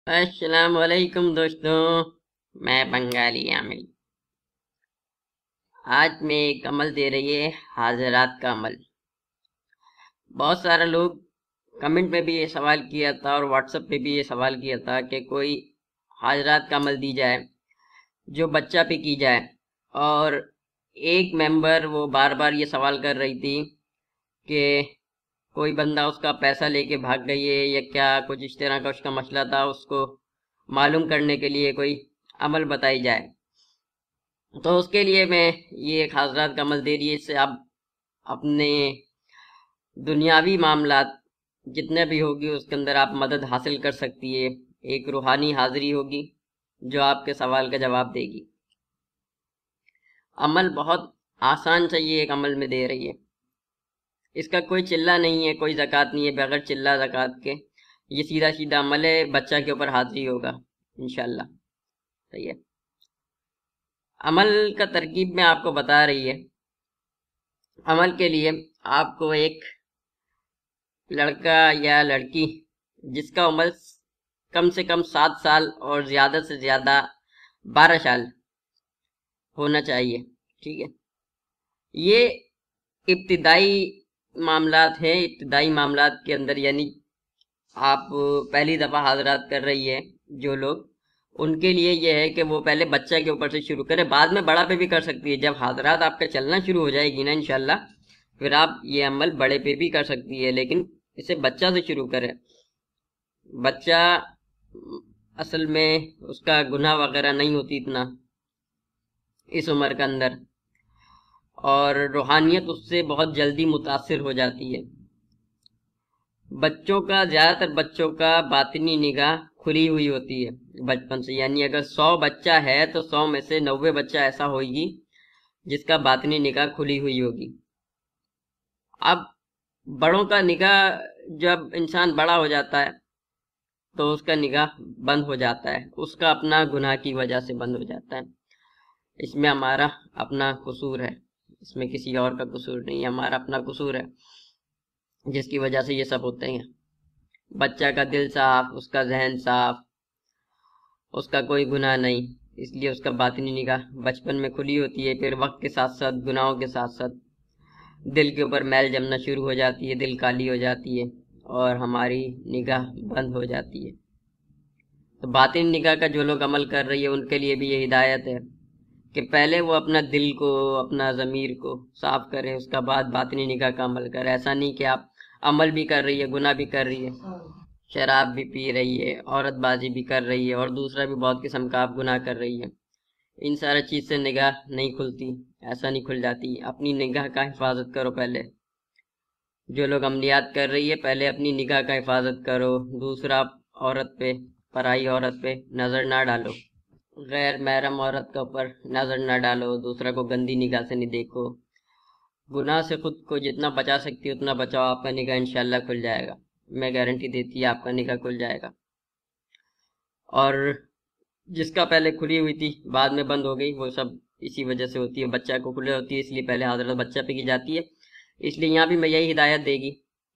السلام علیکم دوستوں، میں بنگالی عامل آج میں ایک عمل دے رہی ہے حاضرات کا عمل۔ بہت سارے لوگ کمنٹ میں بھی یہ سوال کیا تھا اور واٹس ایپ پہ بھی یہ سوال کیا تھا کہ کوئی حاضرات کا عمل دی جائے جو بچہ پہ کی جائے، اور ایک ممبر وہ بار بار یہ سوال کر رہی تھی کہ کوئی بندہ اس کا پیسہ لے کے بھاگ گئی ہے یا کیا، کچھ اس طرح کا اس کا مسئلہ تھا، اس کو معلوم کرنے کے لیے کوئی عمل بتائی جائے۔ تو اس کے لیے میں یہ ایک حاضرات کا عمل دے رہی ہے، اس سے آپ اپنے دنیاوی معاملات جتنے بھی ہوگی اس کے اندر آپ مدد حاصل کر سکتی ہے۔ ایک روحانی حاضری ہوگی جو آپ کے سوال کا جواب دے گی۔ عمل بہت آسان سے یہ ایک عمل میں دے رہی ہے، اس کا کوئی چلہ نہیں ہے، کوئی زکوٰۃ نہیں ہے، بغیر چلہ زکوٰۃ کے یہ سیدھا سیدھا عمل ہے، بچہ کے اوپر حاضری ہوگا انشاءاللہ۔ صحیح ہے، عمل کا ترکیب میں آپ کو بتا رہی ہے۔ عمل کے لیے آپ کو ایک لڑکا یا لڑکی جس کا عمر کم سے کم 7 سال اور زیادہ سے زیادہ 12 سال ہونا چاہیے، ٹھیک ہے۔ یہ ابتدائی معاملات ہیں، ابتدائی معاملات کے اندر یعنی آپ پہلی دفعہ حاضرات کر رہی ہے جو لوگ، ان کے لیے یہ ہے کہ وہ پہلے بچہ کے اوپر سے شروع کرے، بعد میں بڑا پہ بھی کر سکتی ہے۔ جب حاضرات آپ کا چلنا شروع ہو جائے گی نا انشاءاللہ، پھر آپ یہ عمل بڑے پہ بھی کر سکتی ہے، لیکن اسے بچہ سے شروع کرے۔ بچہ اصل میں اس کا گناہ وغیرہ نہیں ہوتی اتنا اس عمر کے اندر، اور روحانیت اس سے بہت جلدی متاثر ہو جاتی ہے۔ بچوں کا زیادہ تر بچوں کا باطنی نگاہ کھلی ہوئی ہوتی ہے بچپن سے، یعنی اگر 100 بچہ ہے تو 100 میں سے 90 بچہ ایسا ہوگی جس کا باطنی نگاہ کھلی ہوئی ہوگی۔ اب بڑوں کا نگاہ جب انسان بڑا ہو جاتا ہے تو اس کا نگاہ بند ہو جاتا ہے، اس کا اپنا گناہ کی وجہ سے بند ہو جاتا ہے۔ اس میں ہمارا اپنا قصور ہے، اس میں کسی اور کا قصور نہیں ہے، ہمارا اپنا قصور ہے جس کی وجہ سے یہ سب ہوتے ہیں۔ بچہ کا دل صاف، اس کا ذہن صاف، اس کا کوئی گناہ نہیں، اس لیے اس کا باطنی نگاہ بچپن میں کھلی ہوتی ہے۔ پھر وقت کے ساتھ ساتھ، گناہوں کے ساتھ ساتھ دل کے اوپر میل جمنا شروع ہو جاتی ہے، دل کالی ہو جاتی ہے اور ہماری نگاہ بند ہو جاتی ہے۔ تو باطنی نگاہ کا جو لوگ عمل کر رہی ہے ان کے لیے بھی یہ ہدایت ہے کہ پہلے وہ اپنا دل کو، اپنا ضمیر کو صاف کرے، اس کا بعد باطنی نگاہ کا عمل کرے۔ ایسا نہیں کہ آپ عمل بھی کر رہی ہے، گناہ بھی کر رہی ہے، شراب بھی پی رہی ہے، عورت بازی بھی کر رہی ہے، اور دوسرا بھی بہت قسم کا آپ گناہ کر رہی ہے، ان سارا چیز سے نگاہ نہیں کھلتی، ایسا نہیں کھل جاتی۔ اپنی نگاہ کا حفاظت کرو پہلے۔ جو لوگ عملیات کر رہی ہے پہلے اپنی نگاہ کا حفاظت کرو۔ دوسرا، عورت پہ، پرائی عورت پہ نظر نہ ڈالو، غیر محرم عورت کے اوپر نظر نہ ڈالو، دوسرا کو گندی نگاہ سے نہیں دیکھو۔ گناہ سے خود کو جتنا بچا سکتی اتنا بچاؤ، آپ کا نگاہ انشاءاللہ کھل جائے گا، میں گارنٹی دیتی ہے آپ کا نگاہ کھل جائے گا۔ اور جس کا پہلے کھلی ہوئی تھی بعد میں بند ہو گئی، وہ سب اسی وجہ سے ہوتی ہے، بچہ کو کھلے ہوتی ہے اس لیے پہلے حضرت بچہ پہ کی جاتی ہے۔ اس لیے یہاں بھی میں یہی ہدایت دے گی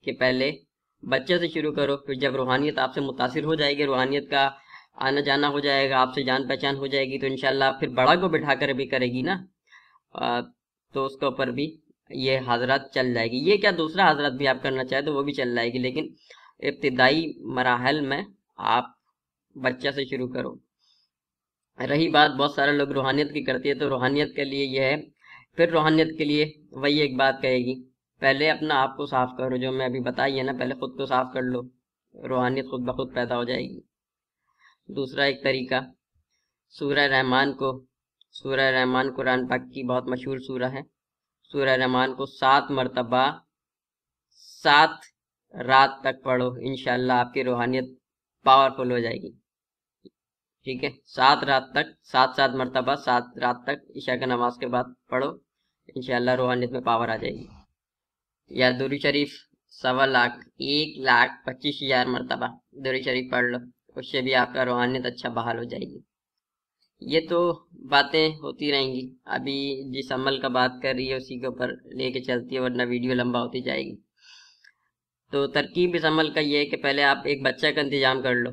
کہ پہلے بچے سے شروع کرو، پھر جب روحانیت آپ سے متاثر ہو جائے گی، روحانیت کا آنا جانا ہو جائے گا، آپ سے جان پہچان ہو جائے گی، تو انشاءاللہ پھر بڑا کو بٹھا کر بھی کرے گی نا، تو اس کے اوپر بھی یہ حضرات چل جائے گی۔ یہ کیا، دوسرا حضرات بھی آپ کرنا چاہے تو وہ بھی چل جائے گی، لیکن ابتدائی مراحل میں آپ بچہ سے شروع کرو۔ رہی بات بہت سارے لوگ روحانیت کی کرتی ہے، تو روحانیت کے لیے یہ ہے، پھر روحانیت کے لیے وہی ایک بات کہے گی، پہلے اپنا آپ کو صاف کرو، جو میں ابھی بتائی ہے نا، پہلے خود کو صاف کر لو، روحانیت خود بخود پیدا ہو جائے گی۔ دوسرا ایک طریقہ، سورہ رحمان قرآن پاک کی بہت مشہور سورہ ہے، سورہ رحمان کو 7 مرتبہ 7 رات تک پڑھو، انشاءاللہ آپ کی روحانیت پاورفل ہو جائے گی، ٹھیک ہے۔ 7 رات تک، 7 مرتبہ 7 رات تک عشاء کی نماز کے بعد پڑھو، انشاءاللہ روحانیت میں پاور آ جائے گی۔ یا درود شریف 1.25 لاکھ 1,25,000 مرتبہ درود شریف پڑھ لو، اس سے بھی آپ کا روحانیت اچھا بحال ہو جائے گی۔ یہ تو باتیں ہوتی رہیں گی، ابھی جس عمل کا بات کر رہی ہے اسی کے اوپر لے کے چلتی ہے، ورنہ ویڈیو لمبا ہوتی جائے گی۔ تو ترکیب اس عمل کا یہ ہے کہ پہلے آپ ایک بچہ کا انتظام کر لو،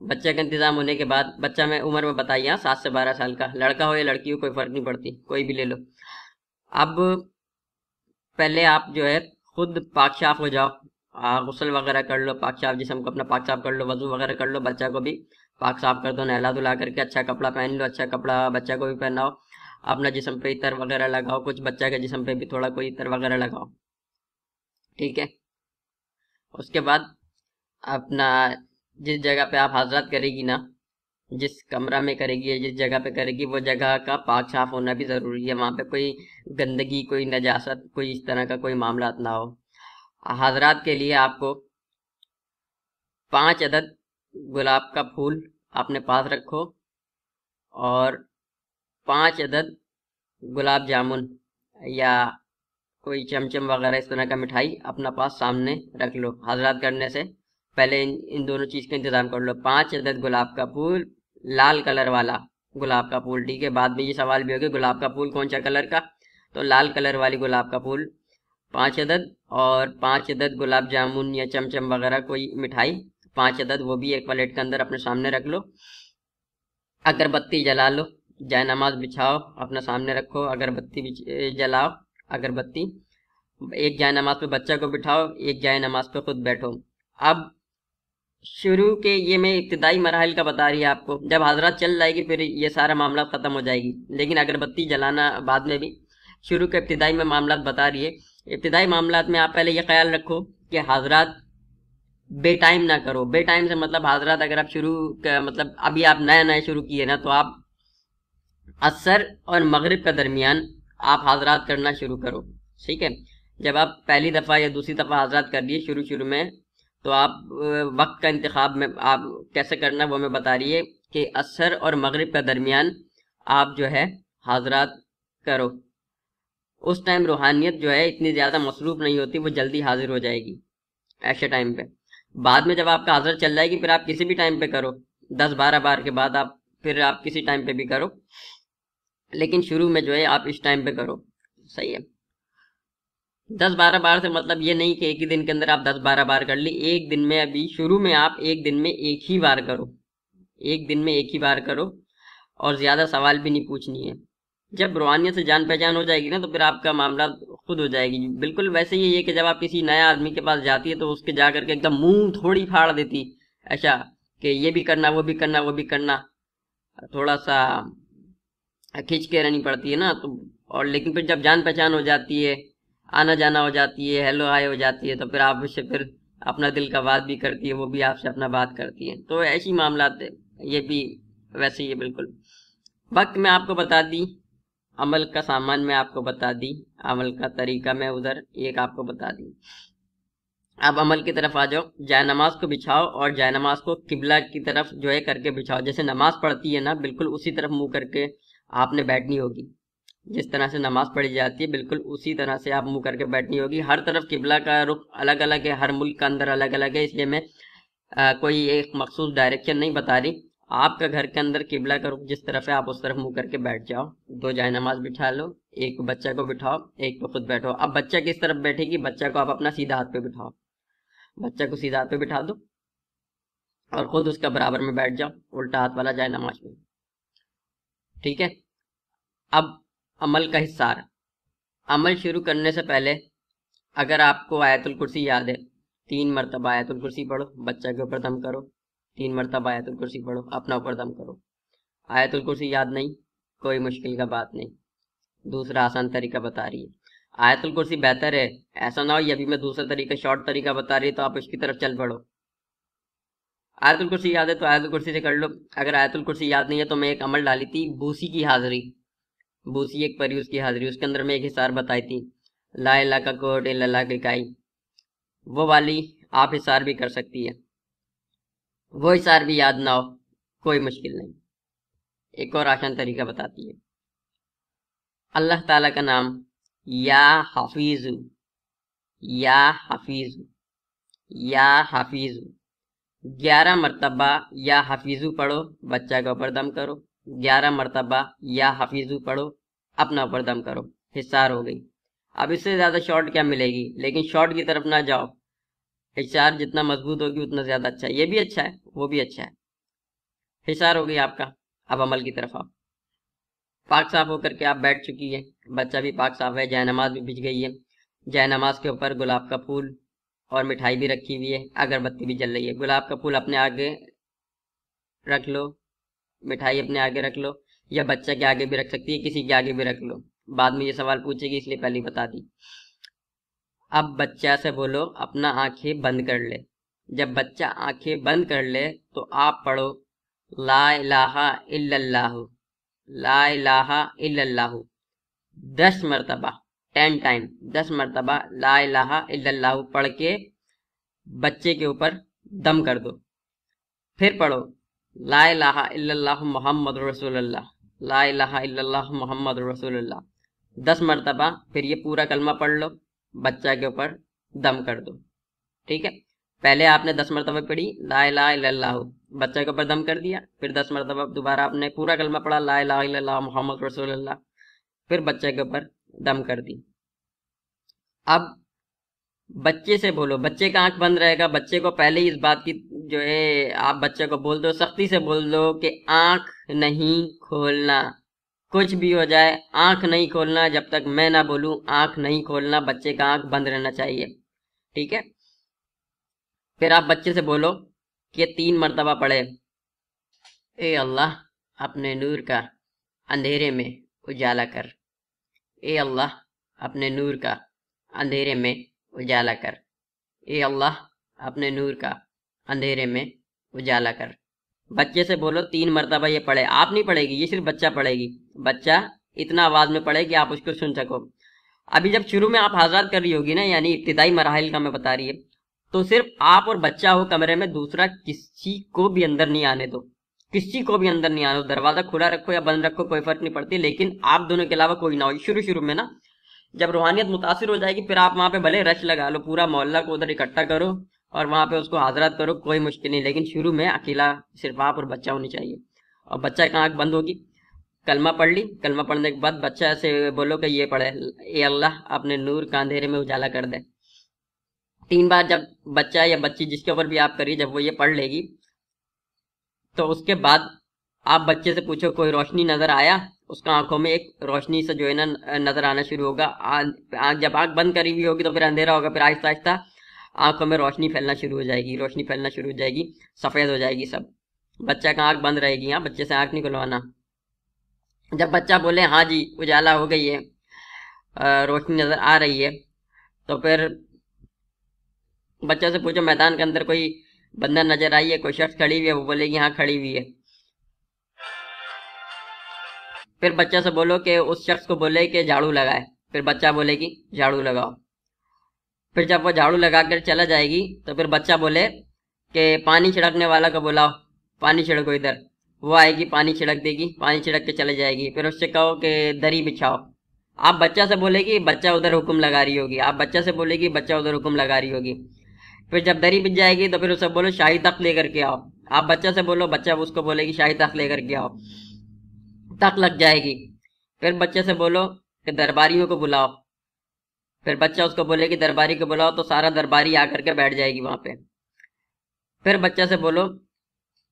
بچہ کا انتظام ہونے کے بعد بچہ میں عمر میں بتائیے 7 سے 12 سال کا، لڑکا ہو یا لڑکی ہو کوئی فرق نہیں پڑتی، کوئی بھی لے لو۔ اب پہلے آپ جو ہے خود پاک صاف ہو جاؤ، غسل وغیرہ کر لو، پاک صاف جسم کو اپنا پاک صاف کر لو، وضو وغیرہ کر لو، بچہ کو بھی پاک صاف کر دو، نہلا دھلا کر کے اچھا کپڑا پہن لو، اچھا کپڑا بچہ کو بھی پہناؤ، اپنا جسم پہ عطر وغیرہ لگاؤ، کچھ بچہ کے جسم پہ بھی تھوڑا کوئی عطر وغیرہ لگاؤ، ٹھیک ہے۔ اس کے بعد اپنا جس جگہ پہ آپ حاضرات کرے گی نا، جس کمرہ میں کرے گی، جس جگہ پہ کرے گی، وہ جگہ کا پاک صاف ہونا بھی ضروری ہے، وہاں پہ کوئی گندگی، کوئی نجاست، کوئی اس طرح کا کوئی معاملات نہ ہو۔ حاضرات کے لیے آپ کو 5 عدد گلاب کا پھول اپنے پاس رکھو، اور 5 عدد گلاب جامن یا کوئی چمچم وغیرہ اس طرح کا مٹھائی اپنا پاس سامنے رکھ لو۔ حاضرات کرنے سے پہلے ان دونوں چیز کا انتظام کر لو۔ 5 عدد گلاب کا پھول، لال کلر والا گلاب کا پھول، ٹھیک ہے۔ بعد میں یہ سوال بھی ہوگا گلاب کا پھول کون سا کلر کا، تو لال کلر والی گلاب کا پھول 5 عدد، اور 5 عدد گلاب جامن یا چمچم وغیرہ کوئی مٹھائی 5 عدد، وہ بھی ایک پلیٹ کے اندر اپنے سامنے رکھ لو۔ اگربتی جلا لو، جائے نماز بچھاؤ اپنا سامنے رکھو، اگربتی جلاؤ، اگربتی ایک جائے نماز پہ بچہ کو بٹھاؤ، ایک جائے نماز پہ خود بیٹھو۔ اب شروع کے یہ میں ابتدائی مراحل کا بتا رہی ہے آپ کو، جب حضرات چل جائے گی پھر یہ سارا معاملہ ختم ہو جائے گی، لیکن اگربتی جلانا بعد میں بھی، شروع کے ابتدائی میں معاملات بتا رہی ہے۔ ابتدائی معاملات میں آپ پہلے یہ خیال رکھو کہ حضرات بے ٹائم نہ کرو۔ بے ٹائم سے مطلب حضرات اگر آپ شروع مطلب ابھی آپ نئے شروع کیے نا، تو آپ عصر اور مغرب کا درمیان آپ حضرات کرنا شروع کرو، ٹھیک ہے۔ جب آپ پہلی دفعہ یا دوسری دفعہ حضرات کر لیے شروع میں، تو آپ وقت کا انتخاب میں آپ کیسے کرنا وہ میں بتا رہی ہے کہ عصر اور مغرب کا درمیان آپ جو ہے حضرات کرو۔ اس ٹائم روحانیت جو ہے اتنی زیادہ مصروف نہیں ہوتی، وہ جلدی حاضر ہو جائے گی ایسے ٹائم پہ۔ بعد میں جب آپ کا حضرت چل جائے گی پھر آپ کسی بھی ٹائم پہ کرو، 10-12 بار کے بعد پھر آپ کسی ٹائم پہ بھی کرو، لیکن شروع میں جو ہے آپ اس ٹائم پہ کرو، صحیح ہے۔ 10-12 بار سے مطلب یہ نہیں کہ ایک ہی دن کے اندر آپ 10-12 بار کر لی، ایک دن میں ابھی شروع میں آپ ایک دن میں ایک ہی بار کرو، ایک دن میں ایک ہی بار کرو، اور زیادہ سوال بھی نہیں پوچھنی ہے۔ جب روحانیت سے جان پہچان ہو جائے گی نا، تو پھر آپ کا معاملہ خود ہو جائے گی۔ بالکل ویسے ہی ہے کہ جب آپ کسی نیا آدمی کے پاس جاتی ہے تو اس کے جا کر کے ایک دم منہ تھوڑی پھاڑ دیتی ایسا کہ یہ بھی کرنا، وہ بھی کرنا، وہ بھی کرنا، تھوڑا سا کھینچ کے رہنی پڑتی ہے نا، تو اور لیکن پھر جب جان پہچان ہو جاتی ہے، آنا جانا ہو جاتی ہے، ہیلو ہائے ہو جاتی ہے، تو پھر آپ اس سے پھر اپنا دل کا بات بھی کرتی ہے، وہ بھی آپ سے اپنا بات کرتی ہے، تو ایسی معاملات ہے۔ یہ بھی ویسے ہی ہے بالکل۔ وقت میں آپ کو بتا دی، عمل کا سامان میں آپ کو بتا دی، عمل کا طریقہ میں ادھر ایک آپ کو بتا دی۔ اب عمل کی طرف آ جاؤ، جائے نماز کو بچھاؤ، اور جائے نماز کو قبلہ کی طرف جو ہے کر کے بچھاؤ، جیسے نماز پڑھتی ہے نا بالکل اسی طرف منہ کر کے آپ نے بیٹھنی ہوگی، جس طرح سے نماز پڑھی جاتی ہے بالکل اسی طرح سے آپ منہ کر کے بیٹھنی ہوگی۔ ہر طرف قبلہ کا رخ الگ الگ ہے، ہر ملک کا اندر الگ الگ ہے، اس لیے میں کوئی ایک مخصوص ڈائریکشن نہیں بتا رہی۔ آپ کا گھر کے اندر قبلہ کا رخ جس طرف ہے آپ اس طرف منہ کر کے بیٹھ جاؤ، 2 جائے نماز بٹھا لو، ایک بچہ کو بٹھاؤ، ایک پہ خود بیٹھو۔ اب بچہ کس طرف بیٹھے گی، بچہ کو آپ اپنا سیدھا ہاتھ پہ بٹھاؤ، بچہ کو سیدھا ہاتھ پہ بٹھا دو، اور خود اس کا برابر میں بیٹھ جاؤ الٹا ہاتھ والا جائے نماز میں، ٹھیک ہے۔ اب عمل کا حصہ، عمل شروع کرنے سے پہلے اگر آپ کو آیت الکرسی یاد ہے، 3 مرتبہ آیت الکرسی پڑھو، بچہ کے اوپر دم کرو، 3 مرتبہ آیت الکرسی پڑھو، اپنا اوپر دم کرو۔ آیت الکرسی یاد نہیں، کوئی مشکل کا بات نہیں، دوسرا آسان طریقہ بتا رہی ہے۔ آیت الکرسی بہتر ہے، ایسا نہ ہو یہ بھی میں دوسرا طریقہ شارٹ طریقہ بتا رہی ہے تو آپ اس کی طرف چل پڑو۔ آیت الکرسی یاد ہے تو آیت الکرسی سے کر لو، اگر آیت الکرسی یاد نہیں ہے تو میں ایک عمل ڈالی تھی بوسی کی حاضری، بوسی ایک پری اس کی حاضری، اس کے اندر میں ایک حصار بتائی تھی، لا الہ کا کوٹ الا اللہ کی کائی، وہ والی آپ حصار بھی کر سکتی ہے۔ وہ حصار بھی یاد نہ ہو کوئی مشکل نہیں، ایک اور آسان طریقہ بتاتی ہے۔ اللہ تعالیٰ کا نام یا حفیظ، یا حفیظ، یا حفیظ 11 مرتبہ یا حفیظو پڑھو، بچہ کا اوپر دم کرو، 11 مرتبہ یا حفیظو پڑھو، اپنا اوپر دم کرو، حصار ہو گئی۔ اب اس سے زیادہ شارٹ کیا ملے گی، لیکن شارٹ کی طرف نہ جاؤ، حصار جتنا مضبوط ہوگی اتنا زیادہ اچھا ہے، یہ بھی اچھا ہے وہ بھی اچھا ہے، حصار ہو گئی آپ کا. اب عمل کی طرف آپ. پاک صاف ہو کر کے آپ بیٹھ چکی ہے, بچہ بھی پاک صاف ہے, جائے نماز بھی بچ گئی ہے. جائے نماز کے اوپر گلاب کا پھول اور مٹھائی بھی رکھی ہوئی ہے, اگربتی بھی جل رہی ہے. گلاب کا پھول اپنے آگے رکھ لو, مٹھائی اپنے آگے رکھ لو, یا بچہ کے آگے بھی رکھ سکتی ہے, کسی کے آگے بھی رکھ لو. بعد میں یہ سوال پوچھے گی اس لیے پہلے بتا دی. اب بچہ سے بولو اپنا آنکھیں بند کر لے. جب بچہ آنکھیں بند کر لے تو آپ پڑھو لا الہ الا اللہ, لا الہ الا اللہ 10 مرتبہ, 10 ٹائم, 10 مرتبہ لا الہ الا اللہ پڑھ کے بچے کے اوپر دم کر دو. پھر پڑھو لا الہ الا اللہ محمد رسول اللہ, لا الہ الا اللہ محمد رسول اللہ 10 مرتبہ. پھر یہ پورا کلمہ پڑھ لو, بچہ کے اوپر دم کر دو. ٹھیک ہے, پہلے آپ نے 10 مرتبہ پڑھی لا الہ الا اللہ, بچہ کے اوپر دم کر دیا. پھر 10 مرتبہ دوبارہ آپ نے پورا کلمہ پڑھا لا الہ الا اللہ محمد رسول اللہ, پھر بچے کے اوپر دم کر دی. اب بچے سے بولو, بچے کا آنکھ بند رہے گا, بچے کو پہلے ہی اس بات کی جو ہے آپ بچے کو بول دو, سختی سے بول دو کہ آنکھ نہیں کھولنا, کچھ بھی ہو جائے آنکھ نہیں کھولنا, جب تک میں نہ بولوں آنکھ نہیں کھولنا, بچے کا آنکھ بند رہنا چاہیے. ٹھیک ہے, پھر آپ بچے سے بولو کہ 3 مرتبہ پڑھے اے اللہ اپنے نور کا اندھیرے میں اجالا کر, اے اللہ اپنے نور کا اندھیرے میں اجالا کر, اے اللہ اپنے نور کا اندھیرے میں اجالا کر. بچے سے بولو 3 مرتبہ یہ پڑھے, آپ نہیں پڑھے گی, یہ صرف بچہ پڑھے گی. بچہ اتنا آواز میں پڑھے کہ آپ اس کو سن سکو. ابھی جب شروع میں آپ حاضرات کر رہی ہوگی نا, یعنی ابتدائی مراحل کا میں بتا رہی ہے, تو صرف آپ اور بچہ ہو کمرے میں, دوسرا کسی کو بھی اندر نہیں آنے دو, کسی کو بھی اندر نہیں آنے دو. دروازہ کھلا رکھو یا بند رکھو کوئی فرق نہیں پڑتی, لیکن آپ دونوں کے علاوہ کوئی نہ ہو. شروع میں نا جب روحانیت متاثر ہو جائے گی پھر آپ وہاں پہ بھلے رش لگا لو, پورا محلہ کو ادھر اکٹھا کرو اور وہاں پہ اس کو حاضرات کرو, کوئی مشکل نہیں. لیکن شروع میں اکیلا صرف آپ اور بچہ ہونی چاہیے. اور بچہ کی آنکھ بند ہوگی, کلمہ پڑھ لی, کلمہ پڑھنے کے بعد بچہ سے بولو کہ یہ پڑھے اے اللہ اپنے نور کا اندھیرے میں اجالا کر دے. 3 بار جب بچہ یا بچی جس کے اوپر بھی آپ کریے جب وہ یہ پڑھ لے گی تو اس کے بعد آپ بچے سے پوچھو کوئی روشنی نظر آیا, اس کا آنکھوں میں ایک روشنی سے جو ہے نا نظر آنا شروع ہوگا. جب آنکھ بند کری ہوئی ہوگی تو پھر اندھیرا ہوگا, پھر آہستہ آہستہ آنکھوں میں روشنی پھیلنا شروع ہو جائے گی, روشنی پھیلنا شروع ہو جائے گی, سفید ہو جائے گی سب. بچہ کا آنکھ بند رہے گی, ہاں بچے سے آنکھ نہیں کھلوانا. جب بچہ بولے ہاں جی اجالا ہو گئی ہے, روشنی نظر آ رہی ہے, تو پھر بچہ سے پوچھو میدان کے اندر کوئی بندہ نظر آئی ہے, کوئی شخص کھڑی ہوئی ہے, وہ بولے گی ہاں کھڑی ہوئی ہے. پھر بچہ سے بولو کہ اس شخص کو بولے کہ جھاڑو لگائے, پھر بچہ بولے گی جھاڑو لگاؤ. پھر جب وہ جھاڑو لگا کر چلا جائے گی تو پھر بچہ بولے کہ پانی چھڑکنے والا کو بلاؤ, پانی چھڑکو ادھر. وہ آئے گی, پانی چھڑک دے گی, پانی چھڑک کے چلے جائے گی. پھر اس سے کہو کہ دری بچھاؤ. آپ بچہ سے بولے گی, بچہ ادھر حکم لگا رہی ہوگی, آپ بچہ سے بولے گی, بچہ ادھر حکم لگا رہی ہوگی. پھر جب دری بچھ جائے گی تو پھر اسے بولو شاہی تخت لے کر کے آؤ. آپ بچہ سے بولو, بچہ اس کو بولے گی شاہی تخت لے کر کے آؤ, تخت لگ جائے گی. پھر بچے سے بولو کہ درباریوں کو بلاؤ, پھر بچہ اس کو بولے کہ درباری کو بلاؤ, تو سارا درباری آ کر کے بیٹھ جائے گی وہاں پہ. پھر بچہ سے بولو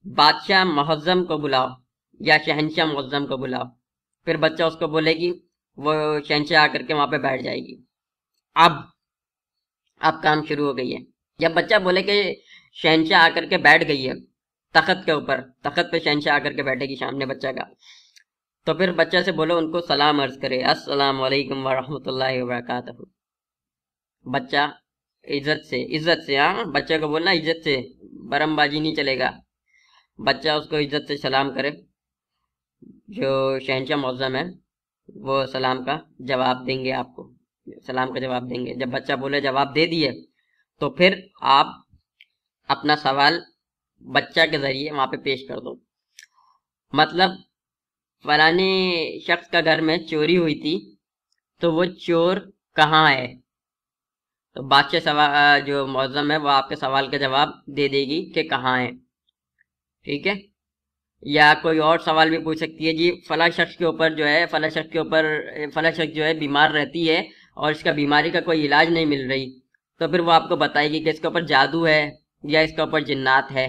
بادشاہ معظم کو بلاؤ یا شہنشاہ معظم کو بلاؤ, پھر بچہ اس کو بولے گی, وہ شہنشاہ آ کر کے وہاں پہ بیٹھ جائے گی. اب کام شروع ہو گئی ہے. جب بچہ بولے کہ شہنشاہ آ کر کے بیٹھ گئی ہے تخت کے اوپر, تخت پہ شہنشاہ آ کر کے بیٹھے گی سامنے بچہ کا, تو پھر بچہ سے بولو ان کو سلام عرض کرے, السلام علیکم ورحمۃ اللہ وبرکاتہ. بچہ عزت سے ہاں بچے کو بولنا عزت سے, برم بازی نہیں چلے گا. بچہ اس کو عزت سے سلام کرے, جو شہنشاہ معظم ہے وہ سلام کا جواب دیں گے, آپ کو سلام کا جواب دیں گے. جب بچہ بولے جواب دے دیے تو پھر آپ اپنا سوال بچہ کے ذریعے وہاں پہ پیش کر دو. مطلب فلانے شخص کا گھر میں چوری ہوئی تھی تو وہ چور کہاں ہے, تو بادشاہ جو معظم ہے وہ آپ کے سوال کا جواب دے دے گی کہ کہاں ہے. ٹھیک ہے, یا کوئی اور سوال بھی پوچھ سکتی ہے, جی فلاں شخص کے اوپر جو ہے فلاں شخص جو ہے بیمار رہتی ہے اور اس کا بیماری کا کوئی علاج نہیں مل رہی, تو پھر وہ آپ کو بتائے گی کہ اس کے اوپر جادو ہے یا اس کے اوپر جنات ہے,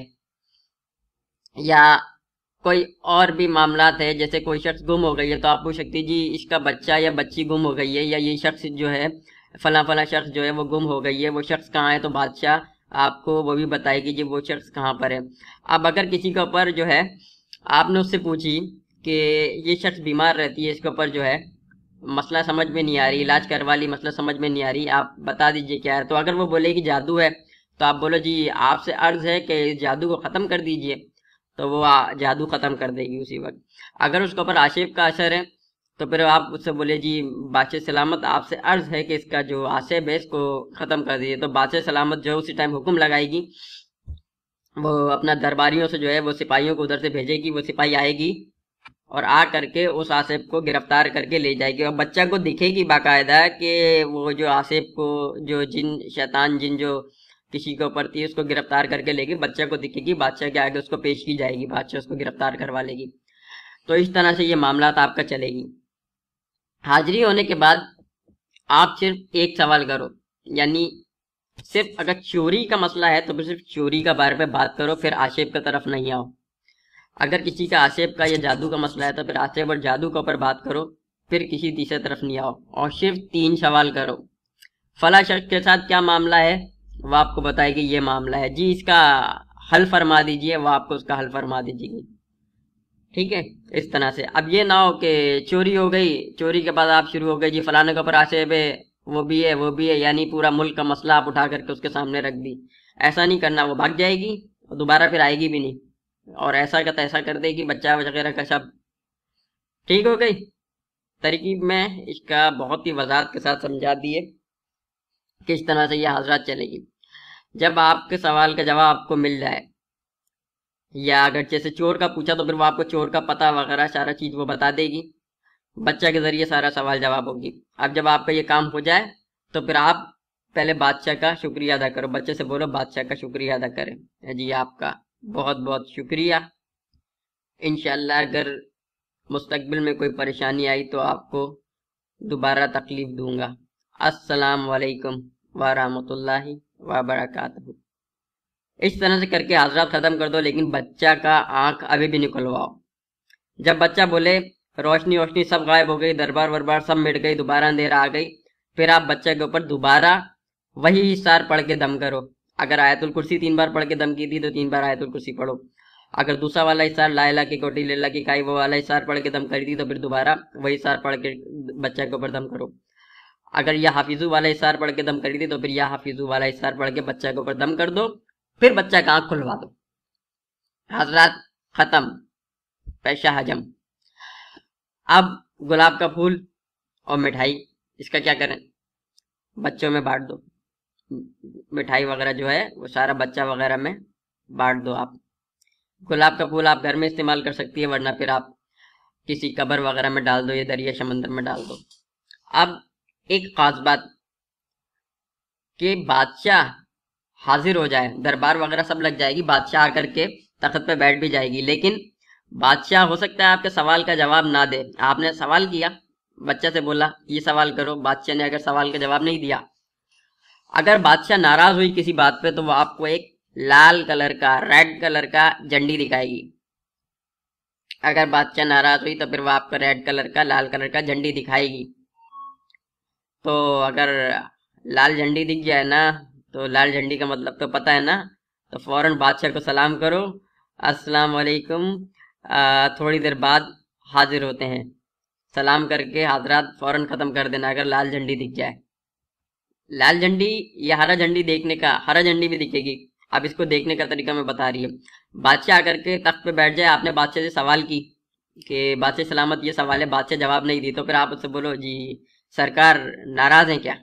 یا کوئی اور بھی معاملات ہے، جیسے کوئی شخص گم ہو گئی ہے تو آپ پوچھ سکتی جی اس کا بچہ یا بچی گم ہو گئی ہے، یا یہ شخص جو ہے فلاں فلاں شخص جو ہے وہ گم ہو گئی ہے، وہ شخص کہاں ہے، تو بادشاہ آپ کو وہ بھی بتائے گی جی وہ شخص کہاں پر ہے۔ اب اگر کسی کے اوپر جو ہے آپ نے اس سے پوچھی کہ یہ شخص بیمار رہتی ہے، اس کے اوپر جو ہے مسئلہ سمجھ میں نہیں آ رہی، علاج کروا لی، مسئلہ سمجھ میں نہیں آ رہی، آپ بتا دیجئے کیا ہے، تو اگر وہ بولے گی جادو ہے تو آپ بولو جی آپ سے عرض ہے کہ جادو کو ختم کر دیجئے، تو وہ جادو ختم کر دے گی اسی وقت۔ اگر اس کے اوپر آشیب کا اثر ہے تو پھر آپ اس سے بولے جی بادشاہ سلامت آپ سے عرض ہے کہ اس کا جو آشیب ہے اس کو ختم کر دیجیے، تو بادشاہ سلامت جو اسی ٹائم حکم لگائے گی، وہ اپنا درباریوں سے جو ہے وہ سپاہیوں کو ادھر سے بھیجے گی، وہ سپاہی آئے گی اور آ کر کے اس آصف کو گرفتار کر کے لے جائے گی، اور بچہ کو دکھے گی باقاعدہ کہ وہ جو آصف کو جو جن شیطان جن جو کسی کے اوپر تھی اس کو گرفتار کر کے لے گی، بچہ کو دکھے گی، بادشاہ کے آگے اس کو پیش کی جائے گی، بادشاہ اس کو گرفتار کروا لے گی۔ تو اس طرح سے یہ معاملات آپ کا چلے گی۔ حاضری ہونے کے بعد آپ صرف ایک سوال کرو، یعنی صرف اگر چوری کا مسئلہ ہے تو پھر صرف چوری کا بارے پہ بات کرو، پھر آشیب کی طرف نہیں آؤ۔ اگر کسی کا آشیب کا یا جادو کا مسئلہ ہے تو پھر آشیب اور جادو کے اوپر بات کرو، پھر کسی تیسرے طرف نہیں آؤ، اور صرف 3 سوال کرو۔ فلاں شخص کے ساتھ کیا معاملہ ہے، وہ آپ کو بتائے گی یہ معاملہ ہے، جی اس کا حل فرما دیجئے، وہ آپ کو اس کا حل فرما دیجئے گی، ٹھیک ہے۔ اس طرح سے اب یہ نہ ہو کہ چوری ہو گئی، چوری کے بعد آپ شروع ہو گئے جی فلانے کے اوپر آشیب ہے، وہ بھی ہے وہ بھی ہے، یعنی پورا ملک کا مسئلہ آپ اٹھا کر کے اس کے سامنے رکھ دی۔ ایسا نہیں کرنا، وہ بھاگ جائے گی اور دوبارہ پھر آئے گی بھی نہیں، اور ایسا کا ایسا کر دے گی، بچہ وغیرہ کا سب ٹھیک ہو گئی۔ ترکیب میں اس کا بہت ہی وضاحت کے ساتھ سمجھا دیے کس طرح سے یہ حضرات چلے گی۔ جب آپ کے سوال کا جواب آپ کو مل جائے، یا اگر جیسے چور کا پوچھا تو پھر وہ آپ کو چور کا پتہ وغیرہ سارا چیز وہ بتا دے گی، بچہ کے ذریعے سارا سوال جواب ہوگی۔ اب جب آپ کا یہ کام ہو جائے تو پھر آپ پہلے بادشاہ کا شکریہ ادا کرو، بچے سے بولو بادشاہ کا شکریہ ادا کریں، جی آپ کا بہت بہت شکریہ، انشاءاللہ اگر مستقبل میں کوئی پریشانی آئی تو آپ کو دوبارہ تکلیف دوں گا۔ السلام علیکم ورحمۃ اللہ وبرکاتہ۔ اس طرح سے کر کے حضرات ختم کر دو، لیکن بچہ کا آنکھ ابھی بھی نکلواؤ۔ جب بچہ بولے روشنی ووشنی سب غائب ہو گئی، دربار وربار سب مٹ گئی، دوبارہ اندھیرا آ گئی، پھر آپ بچہ کے اوپر دوبارہ وہی سار پڑھ کے دم کرو۔ اگر آیت الکرسی 3 بار پڑھ کے دم کی تھی تو 3 بار آیت الکرسی پڑھو۔ اگر دوسرا والا اشار لا الہ کی کوٹی للہ کی کائی وہ والا اشار پڑھ کے دم کری تھی تو پھر دوبارہ وہی اشار پڑھ کے بچہ کے اوپر دم کرو۔ اگر یا حافظو والا اشار پڑھ کے دم کری تھی تو پھر یا حافظو والا اشار پڑھ کے بچہ کے اوپر دم کر دو، پھر بچہ کا آنکھ کھلوا دو۔ حضرات ختم، پیشہ حجم۔ اب گلاب کا پھول اور مٹھائی اس کا کیا کریں، بچوں میں بانٹ دو، مٹھائی وغیرہ جو ہے وہ سارا بچہ وغیرہ میں بانٹ دو۔ آپ گلاب کا پھول آپ گھر میں استعمال کر سکتی ہے، ورنہ پھر آپ کسی قبر وغیرہ میں ڈال دو یا دریا سمندر میں ڈال دو۔ اب ایک خاص بات کہ بادشاہ حاضر ہو جائے، دربار وغیرہ سب لگ جائے گی، بادشاہ آ کر کے تخت پہ بیٹھ بھی جائے گی، لیکن بادشاہ ہو سکتا ہے آپ کے سوال کا جواب نہ دے۔ آپ نے سوال کیا، بچہ سے بولا یہ سوال کرو، بادشاہ نے اگر سوال کا جواب نہیں دیا، اگر بادشاہ ناراض ہوئی کسی بات پہ تو وہ آپ کو ایک لال کلر کا ریڈ کلر کا جھنڈی دکھائے گی۔ اگر بادشاہ ناراض ہوئی تو پھر وہ آپ کو ریڈ کلر کا لال کلر کا جھنڈی دکھائے گی۔ تو اگر لال جھنڈی دکھ جائے نا تو لال جھنڈی کا مطلب تو پتہ ہے نا، تو فوراً بادشاہ کو سلام کرو، السلام علیکم، تھوڑی دیر بعد حاضر ہوتے ہیں، سلام کر کے حضرات فوراً ختم کر دینا اگر لال جھنڈی دکھ جائے۔ لال جھنڈی یا ہرا جھنڈی دیکھنے کا، ہرا جھنڈی بھی دکھے گی، اب اس کو دیکھنے کا طریقہ میں بتا رہی ہے۔ بادشاہ آ کر کے تخت پہ بیٹھ جائے، آپ نے بادشاہ سے سوال کی کہ بادشاہ سلامت یہ سوال ہے، بادشاہ جواب نہیں دی، تو پھر آپ اس سے بولو جی سرکار ناراض ہیں کیا؟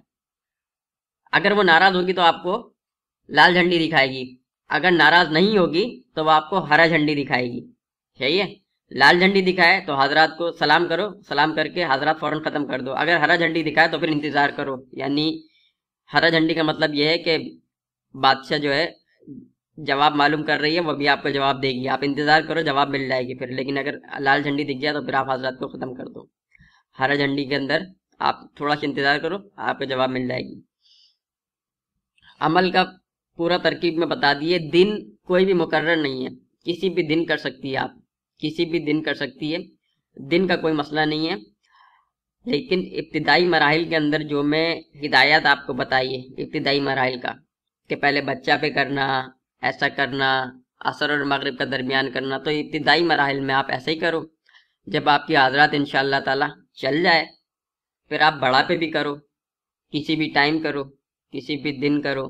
اگر وہ ناراض ہوگی تو آپ کو لال جھنڈی دکھائے گی، اگر ناراض نہیں ہوگی تو وہ آپ کو ہرا جھنڈی دکھائے گی، صحیح ہے۔ لال جھنڈی دکھائے تو حضرات کو سلام کرو، سلام کر کے حضرات فوراً ختم کر دو۔ اگر ہرا جھنڈی دکھائے تو پھر انتظار کرو، یعنی ہرا جھنڈی کا مطلب یہ ہے کہ بادشاہ جو ہے جواب معلوم کر رہی ہے، وہ بھی آپ کو جواب دے گی، آپ انتظار کرو، جواب مل جائے گی پھر۔ لیکن اگر لال جھنڈی دکھ جائے تو پھر آپ حضرات کو ختم کر دو، ہرا جھنڈی کے اندر آپ تھوڑا سا انتظار کرو، آپ کو جواب مل جائے گی۔ عمل کا پورا ترکیب میں بتا دیے، دن کوئی بھی مقرر نہیں ہے، کسی بھی دن کر سکتی ہے آپ، کسی بھی دن کر سکتی ہے، دن کا کوئی مسئلہ نہیں ہے، لیکن ابتدائی مراحل کے اندر جو میں ہدایات آپ کو بتائی ہے ابتدائی مراحل کا، کہ پہلے بچہ پہ کرنا، ایسا کرنا، عصر اور مغرب کا درمیان کرنا، تو ابتدائی مراحل میں آپ ایسا ہی کرو۔ جب آپ کی حاضرات انشاءاللہ تعالی چل جائے پھر آپ بڑا پہ بھی کرو، کسی بھی ٹائم کرو، کسی بھی دن کرو،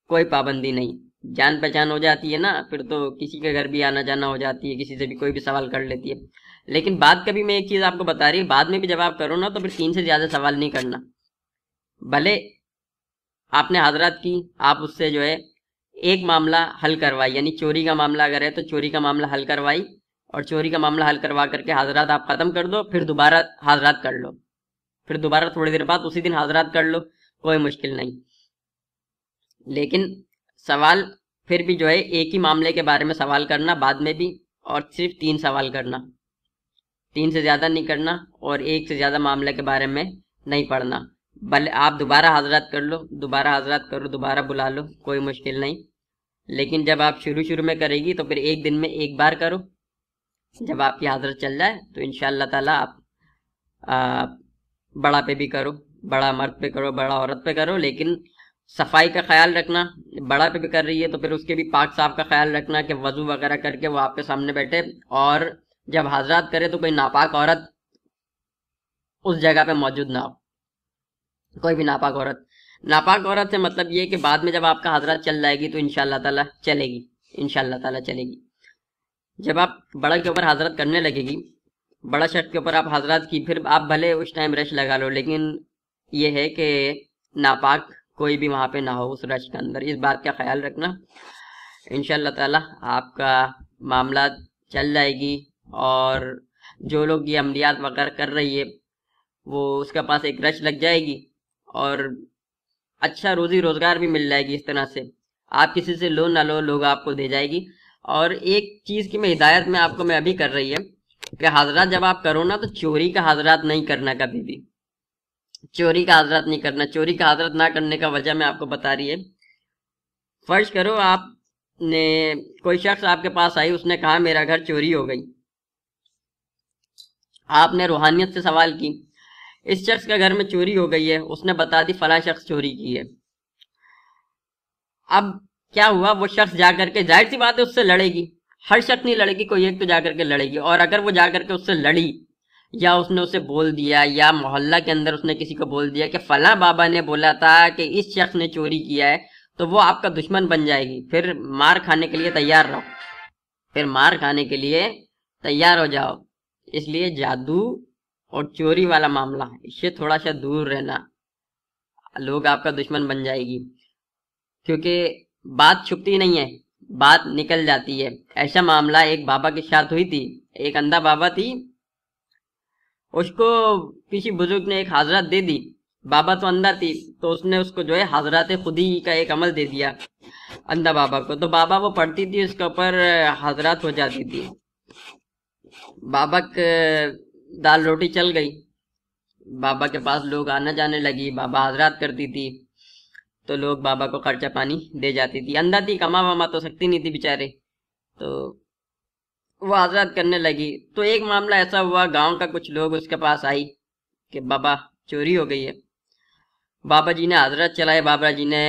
کوئی پابندی نہیں۔ جان پہچان ہو جاتی ہے نا، پھر تو کسی کے گھر بھی آنا جانا ہو جاتی ہے، کسی سے بھی کوئی بھی سوال کر لیتی ہے۔ لیکن بعد کبھی میں ایک چیز آپ کو بتا رہی ہوں، بعد میں بھی جب آپ کرو نا تو پھر 3 سے زیادہ سوال نہیں کرنا۔ بھلے آپ نے حاضرات کی، آپ اس سے جو ہے ایک معاملہ حل کروائی، یعنی چوری کا معاملہ اگر ہے تو چوری کا معاملہ حل کروائی، اور چوری کا معاملہ حل کروا کر کے حاضرات آپ ختم کر دو، پھر دوبارہ حاضرات کر لو، پھر دوبارہ تھوڑی دیر بعد اسی دن حاضرات کر لو، کوئی مشکل نہیں۔ لیکن سوال پھر بھی جو ہے ایک ہی معاملے کے بارے میں سوال کرنا بعد میں بھی، اور صرف 3 سوال کرنا، 3 سے زیادہ نہیں کرنا، اور ایک سے زیادہ معاملے کے بارے میں نہیں پڑھنا۔ بھلے آپ دوبارہ حاضرات کر لو، دوبارہ حاضرات کرو، دوبارہ بلا لو، کوئی مشکل نہیں۔ لیکن جب آپ شروع میں کرے گی تو پھر ایک دن میں ایک بار کرو، جب آپ کی حاضرت چل جائے تو انشاءاللہ تعالیٰ آپ بڑا پہ بھی کرو، بڑا مرد پہ کرو، بڑا عورت پہ کرو، لیکن صفائی کا خیال رکھنا۔ بڑا پہ بھی کر رہی ہے تو پھر اس کے بھی پاک صاف کا خیال رکھنا کہ وضو وغیرہ کر کے وہ آپ کے سامنے بیٹھے، اور جب حاضرات کرے تو کوئی ناپاک عورت اس جگہ پہ موجود نہ ہو، کوئی بھی ناپاک عورت۔ ناپاک عورت سے مطلب یہ کہ بعد میں جب آپ کا حاضرات چل جائے گی تو انشاءاللہ تعالیٰ چلے گی، انشاءاللہ تعالیٰ چلے گی۔ جب آپ بڑا کے اوپر حاضرات کرنے لگے گی، بڑا شخص کے اوپر آپ حاضرات کی، پھر آپ بھلے اس ٹائم رش لگا لو، لیکن یہ ہے کہ ناپاک کوئی بھی وہاں پہ نہ ہو اس رش کے اندر، اس بات کا خیال رکھنا۔ انشاءاللہ تعالیٰ آپ کا معاملات چل جائے گی، اور جو لوگ یہ عملیات وغیرہ کر رہی ہے وہ اس کے پاس ایک رش لگ جائے گی، اور اچھا روزی روزگار بھی مل جائے گی۔ اس طرح سے آپ کسی سے لو نہ لو، لوگ آپ کو دے جائے گی۔ اور ایک چیز کی میں ہدایت میں آپ کو میں ابھی کر رہی ہے کہ حاضرات جب آپ کرو نا تو چوری کا حاضرات نہیں کرنا، کبھی بھی چوری کا حاضرات نہیں کرنا۔ چوری کا حاضرات نہ کرنے کا وجہ میں آپ کو بتا رہی ہے۔ فرض کرو آپ نے کوئی شخص آپ کے پاس آئی، اس نے کہا میرا گھر چوری ہو گئی، آپ نے روحانیت سے سوال کی، اس شخص کا گھر میں چوری ہو گئی ہے، اس نے بتا دی فلاں شخص چوری کی ہے۔ اب کیا ہوا، وہ شخص جا کر کے، ظاہر سی بات ہے اس سے لڑے گی، ہر شخص نہیں لڑے گی، کوئی ایک تو جا کر کے لڑے گی، اور اگر وہ جا کر کے اس سے لڑی، یا اس نے اسے بول دیا، یا محلہ کے اندر اس نے کسی کو بول دیا کہ فلاں بابا نے بولا تھا کہ اس شخص نے چوری کیا ہے، تو وہ آپ کا دشمن بن جائے گی۔ پھر مار کھانے کے لیے تیار رہو، پھر مار کھانے کے لیے تیار ہو جاؤ۔ اس لیے جادو اور چوری والا معاملہ اس سے تھوڑا سا دور رہنا، لوگ آپ کا دشمن بن جائے گی، کیونکہ بات چھپتی نہیں ہے، بات نکل جاتی ہے۔ ایسا معاملہ ایک بابا کے ساتھ ہوئی تھی، ایک اندھا بابا تھی، اس کو کسی بزرگ نے ایک حاضرات دے دی، بابا تو اندھا تھی تو اس نے اس کو جو ہے حاضرات خودی کا ایک عمل دے دیا اندھا بابا کو، تو بابا وہ پڑھتی تھی، اس کے اوپر حاضرات ہو جاتی تھی۔ بابا کے دال روٹی چل گئی، بابا کے پاس لوگ آنا جانے لگی، بابا حاضرات کرتی تھی تو لوگ بابا کو خرچہ پانی دے جاتی تھی۔ اندھا تھی، کما وما تو سکتی نہیں تھی بیچارے، تو وہ حاضرات کرنے لگی۔ تو ایک معاملہ ایسا ہوا، گاؤں کا کچھ لوگ اس کے پاس آئی کہ بابا چوری ہو گئی ہے۔ بابا جی نے حاضرات چلائے، بابا جی نے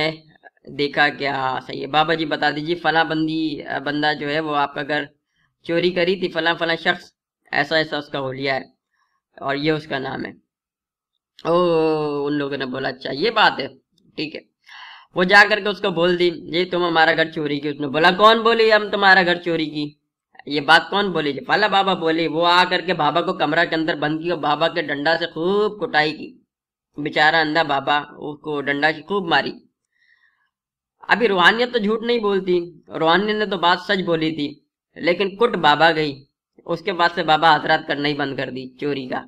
دیکھا کہ ہاں صحیح ہے، بابا جی بتا دیجیے فلاں بندہ جو ہے وہ آپ کا گھر چوری کری تھی، فلاں شخص ایسا ایسا اس کا حلیہ ہے اور یہ اس کا نام ہے۔ ان لوگوں نے بولا اچھا یہ بات ہے، ٹھیک ہے۔ وہ جا کر کے اس کو بول دی جی تم ہمارا گھر چوری کی۔ اس نے بولا کون بولی ہم تمہارا گھر چوری کی، یہ بات کون بولی؟ جی فلاں بابا بولی۔ وہ آ کر کے بابا کو کمرہ کے اندر بند کی اور بابا کے ڈنڈا سے خوب کٹائی کی، بیچارہ اندھا بابا اس کو ڈنڈا سے خوب ماری۔ ابھی روحانیت تو جھوٹ نہیں بولتی، روحانیت نے تو بات سچ بولی تھی، لیکن کٹ بابا گئی۔ اس کے بعد سے بابا حضرات کرنا ہی بند کر دی چوری کا۔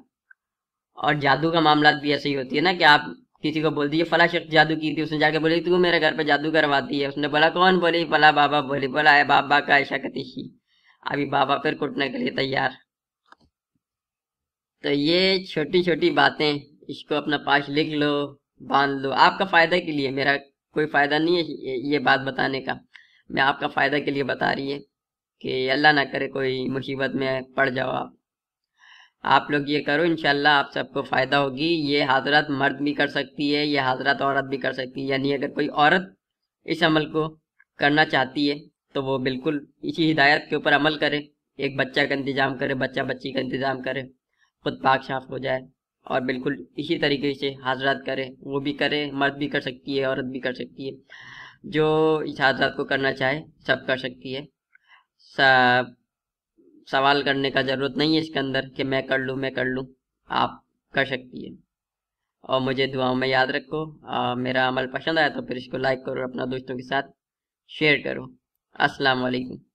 اور جادو کا معاملات بھی ایسے ہی ہوتی ہے نا کہ آپ کسی کو بول دیجیے فلاں شخص جادو کی تھی، اس نے جا کے بولی تو میرے گھر پہ جادو کرواتی ہے، اس نے بولا کون بولی؟ فلاں بابا بولی۔ بولا ہے بابا کا ایشا کتیشی، ابھی بابا پھر کٹنے کے لیے تیار۔ تو یہ چھوٹی چھوٹی باتیں اس کو اپنا پاس لکھ لو، باندھ لو، آپ کا فائدہ کے لیے، میرا کوئی فائدہ نہیں ہے یہ بات بتانے کا، میں آپ کا فائدہ کے لیے بتا رہی ہے کہ اللہ نہ کرے کوئی مصیبت میں پڑ جاؤ آپ لوگ یہ کرو، انشاءاللہ آپ سب کو فائدہ ہوگی۔ یہ حضرات مرد بھی کر سکتی ہے، یہ حضرات عورت بھی کر سکتی ہے، یعنی اگر کوئی عورت اس عمل کو کرنا چاہتی ہے تو وہ بالکل اسی ہدایت کے اوپر عمل کرے، ایک بچہ کا انتظام کرے، بچہ بچی کا انتظام کرے، خود پاک صاف ہو جائے، اور بالکل اسی طریقے سے حضرات کرے، وہ بھی کرے، مرد بھی کر سکتی ہے، عورت بھی کر سکتی ہے، جو اس حضرات کو کرنا چاہے سب کر سکتی ہے۔ سوال کرنے کا ضرورت نہیں ہے اس کے اندر کہ میں کر لوں، آپ کر سکتی ہے۔ اور مجھے دعاؤں میں یاد رکھو، میرا عمل پسند آیا تو پھر اس کو لائک کرو، اپنا دوستوں کے ساتھ شیئر کرو۔ السلام علیکم۔